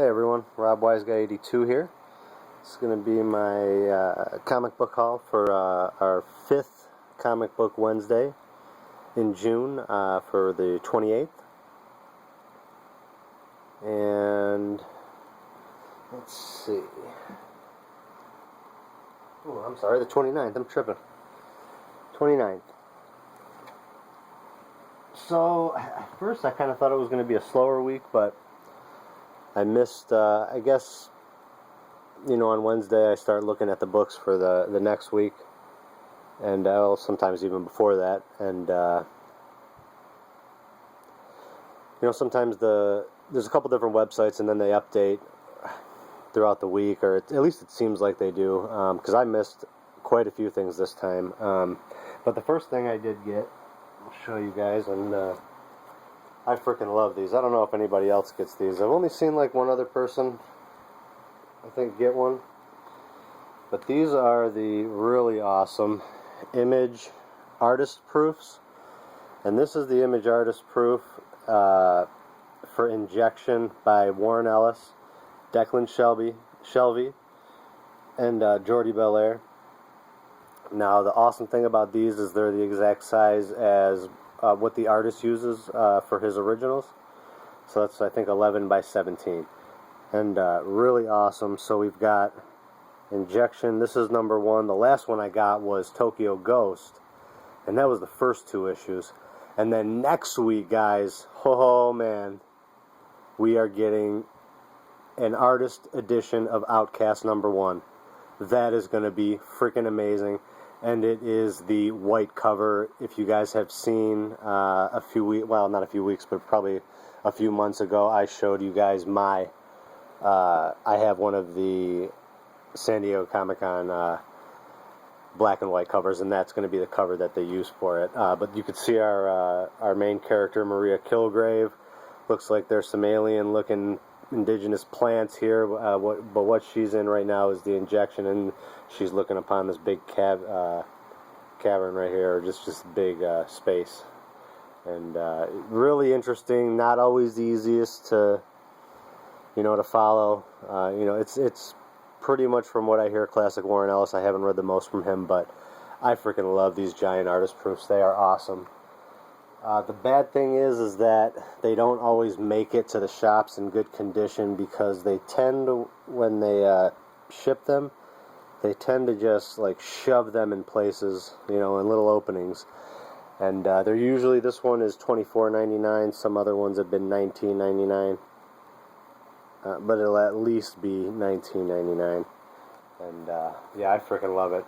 Hey everyone, Rob Wise Guy 82 here. It's going to be my comic book haul for our 5th Comic Book Wednesday in June for the 28th. And let's see. Oh, I'm sorry, the 29th. I'm tripping. 29th. So, at first I kind of thought it was going to be a slower week, but I missed, I guess, on Wednesday I start looking at the books for the next week, and sometimes even before that, and sometimes there's a couple different websites, and then they update throughout the week, or at least it seems like they do, because I missed quite a few things this time, but the first thing I did get, I'll show you guys, and I freaking love these. I don't know if anybody else gets these. I've only seen like one other person, I think, get one. But these are the really awesome image artist proofs. And this is the image artist proof for Injection by Warren Ellis, Declan Shelby, and Jordi Belair. Now, the awesome thing about these is they're the exact size as what the artist uses for his originals. So that's, I think, 11 by 17. And really awesome. So we've got Injection. This is number 1. The last one I got was Tokyo Ghost. And that was the first 2 issues. And then next week, guys, oh man, we are getting an artist edition of Outcast number 1. That is going to be freaking amazing. And it is the white cover. If you guys have seen a few weeks, well, not a few weeks, but probably a few months ago, I showed you guys my, I have one of the San Diego Comic-Con black and white covers, and that's going to be the cover that they use for it. But you can see our main character, Maria Kilgrave. Looks like there's some alien-looking indigenous plants here, but what she's in right now is the Injection, and she's looking upon this big cavern right here, or just big space, and really interesting. Not always the easiest to to follow. It's pretty much, from what I hear, classic Warren Ellis. I haven't read the most from him, but I freaking love these giant artist proofs. They are awesome. The bad thing is that they don't always make it to the shops in good condition, because they tend to, when they ship them, they tend to just like shove them in places, in little openings. And they're usually, this one is $24.99. Some other ones have been $19.99. But it'll at least be $19.99. And yeah, I freaking love it.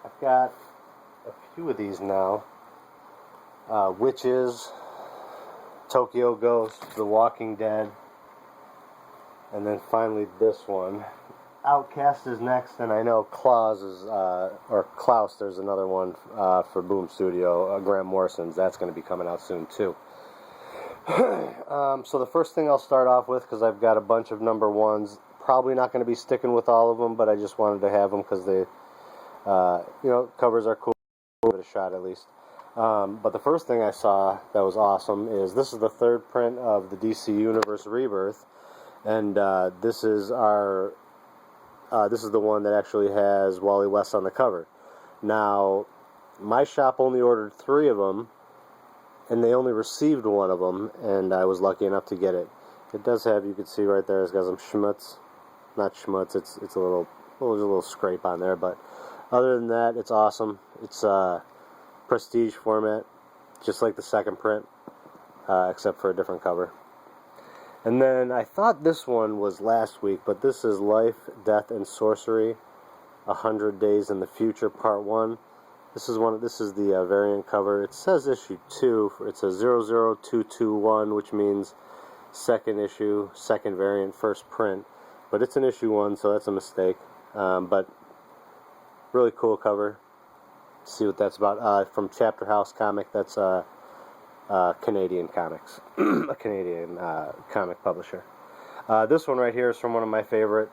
I've got a few of these now. Witches, Tokyo Ghost, The Walking Dead, and then finally this one. Outcast is next, and I know Klaus is, or Klaus, there's another one for Boom Studio, Grant Morrison's. That's going to be coming out soon too. So the first thing I'll start off with, because I've got a bunch of number 1s, probably not going to be sticking with all of them, but I just wanted to have them because they, covers are cool. Give it a shot at least. But the first thing I saw that was awesome is this is the 3rd print of the DC Universe Rebirth, and this is the one that actually has Wally West on the cover. Now, my shop only ordered 3 of them, and they only received 1 of them, and I was lucky enough to get it. It does have, you can see right there, it's got some schmutz. Not schmutz, it's a little scrape on there, but other than that, it's awesome. It's prestige format, just like the 2nd print, except for a different cover. And then I thought this one was last week, but this is Life, Death, and Sorcery, 100 Days in the Future, Part 1. This is the variant cover. It says issue 2. It's a 00221, which means 2nd issue, 2nd variant, 1st print. But it's an issue 1, so that's a mistake. But really cool cover. See what that's about. From Chapter House Comic. That's Canadian Comics, a Canadian comic publisher. This one right here is from one of my favorite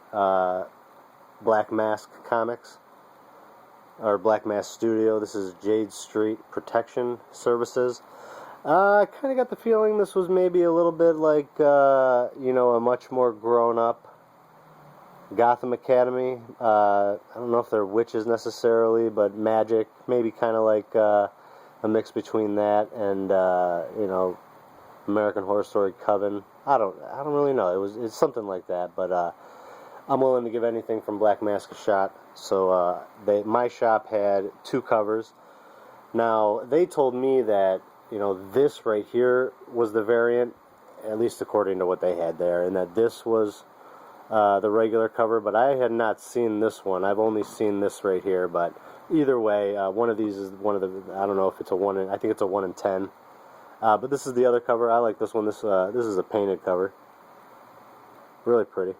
Black Mask comics, or Black Mask Studio. This is Jade Street Protection Services. I kind of got the feeling this was maybe a little bit like, you know, a much more grown-up Gotham Academy. I don't know if they're witches necessarily, but magic, maybe kind of like a mix between that and, you know, American Horror Story Coven. I don't really know. It's something like that, but I'm willing to give anything from Black Mask a shot. So my shop had 2 covers. Now they told me that, you know, this right here was the variant, at least according to what they had there, and that this was the regular cover, but I had not seen this one. I've only seen this right here, but either way, one of these is one of the, I don't know if it's a 1 in, I think it's a 1 in 10. But this is the other cover. I like this one. This is a painted cover. Really pretty.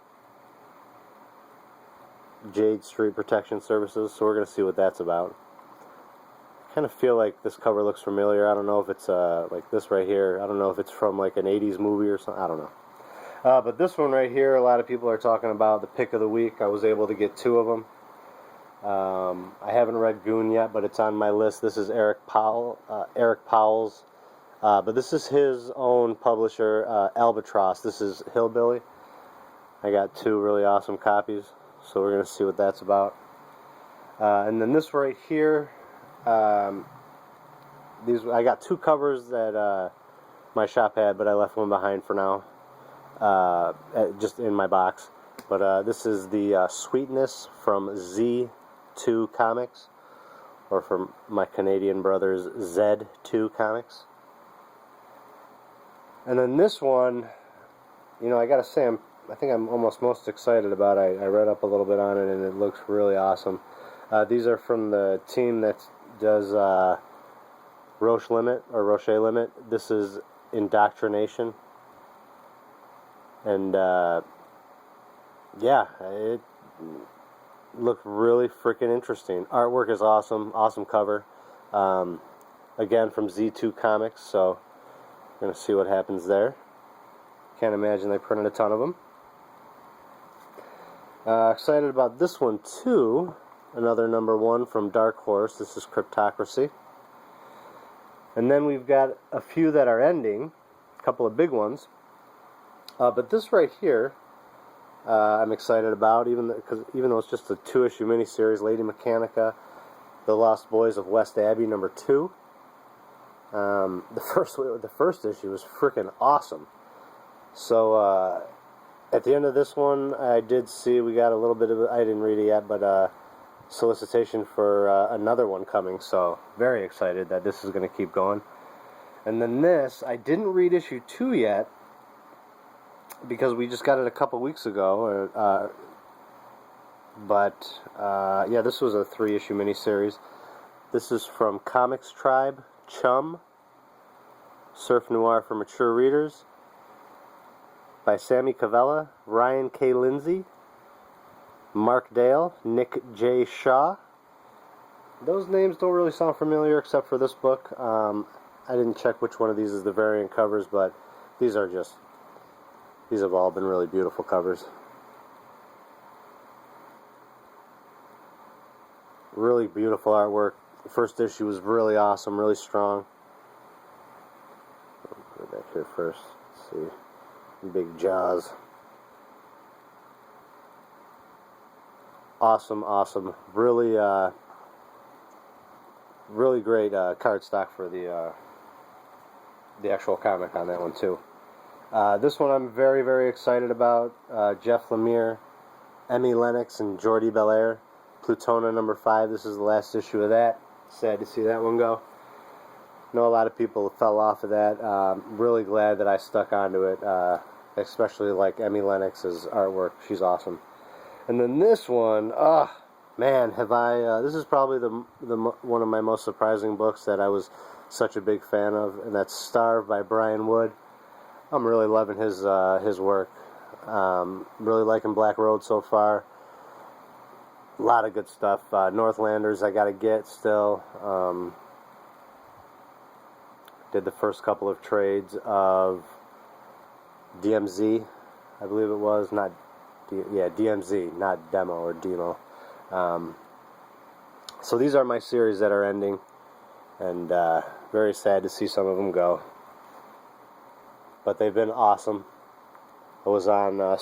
Jade Street Protection Services, so we're going to see what that's about. I kind of feel like this cover looks familiar. I don't know if it's like this right here. I don't know if it's from like an 80s movie or something. I don't know. But this one right here, a lot of people are talking about the pick of the week. I was able to get 2 of them. I haven't read Goon yet, but it's on my list. This is Eric Powell's. But this is his own publisher, Albatross. This is Hillbilly. I got 2 really awesome copies, so we're going to see what that's about. And then this right here, I got 2 covers that my shop had, but I left one behind for now, just in my box. But this is the Sweetness from Z2 Comics, or from my Canadian brothers, Z2 Comics. And then this one, you know, I gotta say, I think I'm almost most excited about it. I read up a little bit on it, and it looks really awesome. These are from the team that does Roche Limit. This is Indoctrination. And, yeah, it looked really freaking interesting. Artwork is awesome. Awesome cover. Again, from Z2 Comics, so we're going to see what happens there. Can't imagine they printed a ton of them. Excited about this one too. Another #1 from Dark Horse. This is Cryptocracy. And then we've got a few that are ending. A couple of big ones. But this right here, I'm excited about, even though it's just a 2-issue miniseries. Lady Mechanica, The Lost Boys of West Abbey, #2. The first issue was freaking awesome. So at the end of this one, I did see we got a little bit of, I didn't read it yet, but solicitation for another one coming. So very excited that this is going to keep going. And then this, I didn't read issue 2 yet because we just got it a couple weeks ago. Yeah, this was a 3-issue miniseries. This is from Comics Tribe, Chum, Surf Noir for Mature Readers, by Sammy Cavella, Ryan K. Lindsay, Mark Dale, Nick J. Shaw. Those names don't really sound familiar except for this book. I didn't check which one of these is the variant covers, but these have all been really beautiful covers. Really beautiful artwork. The first issue was really awesome, really strong. I'll put it back here first. Let's see. Big jaws. Awesome. Really, really great cardstock for the actual comic on that one too. This one I'm very, very excited about. Jeff Lemire, Emmy Lennox, and Jordi Belair. Plutona #5. This is the last issue of that. Sad to see that one go. Know a lot of people fell off of that. Really glad that I stuck onto it. Especially like Emmy Lennox's artwork. She's awesome. And then this one, man, have I? This is probably one of my most surprising books that I was such a big fan of, and that's Starve by Brian Wood. I'm really loving his work. Really liking Black Road so far. A lot of good stuff. Northlanders I gotta get still. Did the first couple of trades of DMZ, I believe it was. DMZ, not Demo or Demo. So these are my series that are ending, and very sad to see some of them go. but they've been awesome. I was on right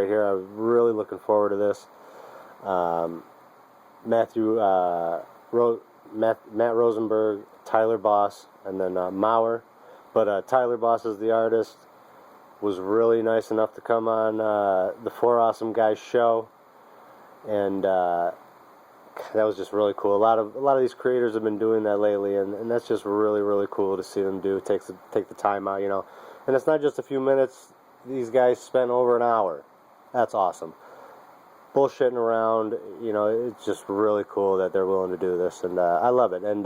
here. I'm really looking forward to this. Matt Rosenberg, Tyler Boss, and then Maurer. But Tyler Boss is the artist. Was really nice enough to come on the Four Awesome Guys show, and that was just really cool. A lot of these creators have been doing that lately, and that's just really cool to see them do. Take the time out, you know. And it's not just a few minutes. These guys spent over an hour. That's awesome. Bullshitting around, you know. It's just really cool that they're willing to do this, and I love it. And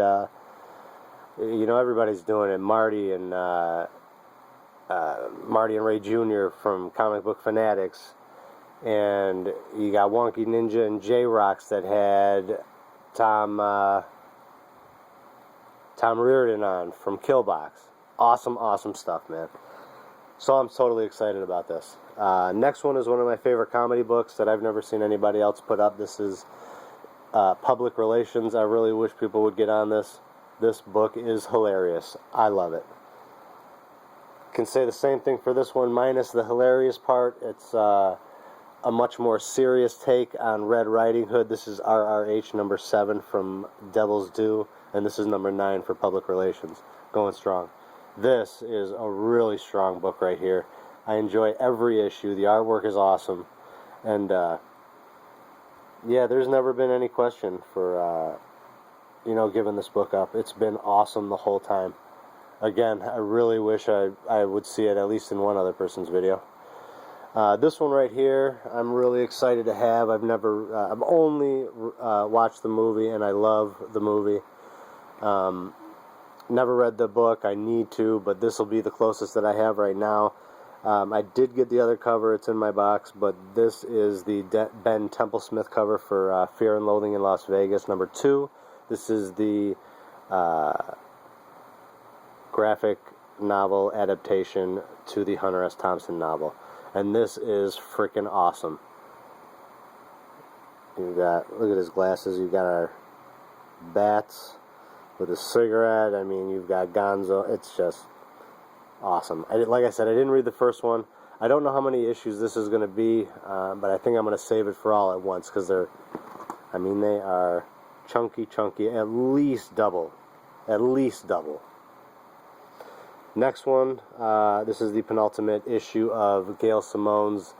you know, everybody's doing it. Marty and Ray Jr. from Comic Book Fanatics, and you got Wonky Ninja and J-Rocks that had Tom Reardon on from Killbox. Awesome stuff, man. So I'm totally excited about this. Next one is one of my favorite comedy books that I've never seen anybody else put up. This is Public Relations. I really wish people would get on this. This book is hilarious. I love it. Can say the same thing for this one, minus the hilarious part. It's a much more serious take on Red Riding Hood. This is RRH number 7 from Devil's Due, and this is number 9 for Public Relations. Going strong. This is a really strong book right here. I enjoy every issue. The artwork is awesome, and yeah, there's never been any question for you know, giving this book up. It's been awesome the whole time. Again, I really wish I would see it at least in one other person's video. This one right here, I'm really excited to have. I've only watched the movie, and I love the movie. Never read the book. I need to, but this will be the closest that I have right now. I did get the other cover. It's in my box, but this is the Ben Templesmith cover for Fear and Loathing in Las Vegas, number 2. This is the graphic novel adaptation to the Hunter S. Thompson novel, and this is freaking awesome. You got, look at his glasses. You got our bats with a cigarette. I mean, you've got Gonzo. It's just awesome. Like I said, I didn't read the first one. I don't know how many issues this is going to be, but I think I'm going to save it for all at once, because they are chunky, at least double. Next one, this is the penultimate issue of Gail Simone's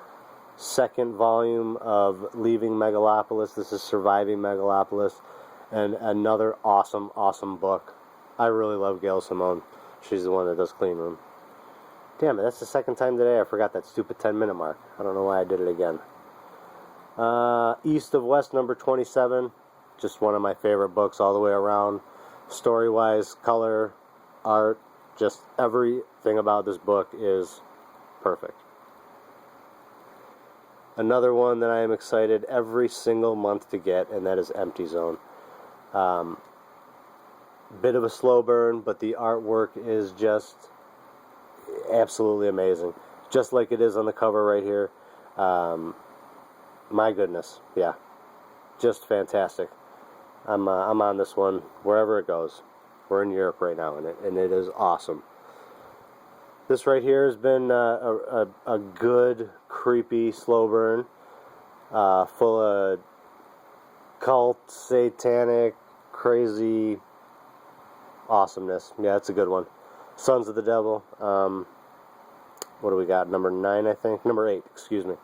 second volume of Leaving Megalopolis. This is Surviving Megalopolis, and another awesome book. I really love Gail Simone. She's the one that does Clean Room. Damn it, that's the second time today I forgot that stupid 10-minute mark. I don't know why I did it again. East of West, number 27. Just one of my favorite books all the way around. Story-wise, color, art, just everything about this book is perfect. Another one that I am excited every single month to get, and that is Empty Zone. Bit of a slow burn, but the artwork is just absolutely amazing. Just like it is on the cover right here. My goodness, yeah. Just fantastic. I'm on this one wherever it goes. We're in Europe right now, and it is awesome. This right here has been a good, creepy slow burn, full of cult, satanic, crazy awesomeness. Yeah, it's a good one. Sons of the Devil. What do we got? Number 9, I think. Number 8, excuse me.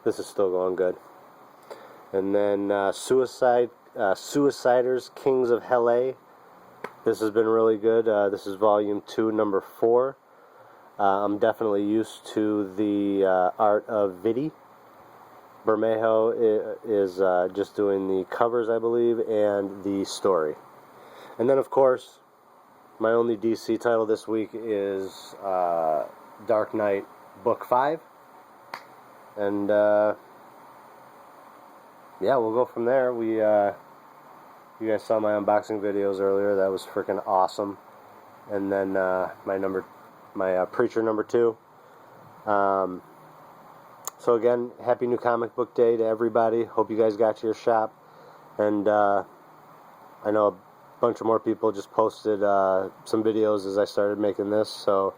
This is still going good. And then Suiciders, Kings of Hell. This has been really good. This is volume 2, number 4. I'm definitely used to the art of Vidi. Bermejo is just doing the covers, I believe, and the story. And then, of course, my only DC title this week is Dark Knight Book 5. And, yeah, we'll go from there. You guys saw my unboxing videos earlier. That was freaking awesome. And then my Preacher number 2. So again, happy new comic book day to everybody. Hope you guys got to your shop. And I know a bunch of more people just posted some videos as I started making this, so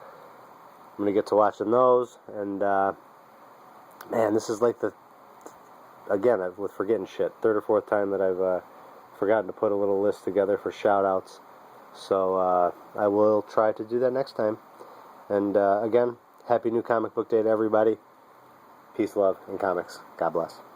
I'm going to get to watching those. And man, this is like again, with forgetting shit, third or fourth time that I've forgotten to put a little list together for shout-outs. So I will try to do that next time. And again, happy new comic book day to everybody. Peace, love, and comics. God bless.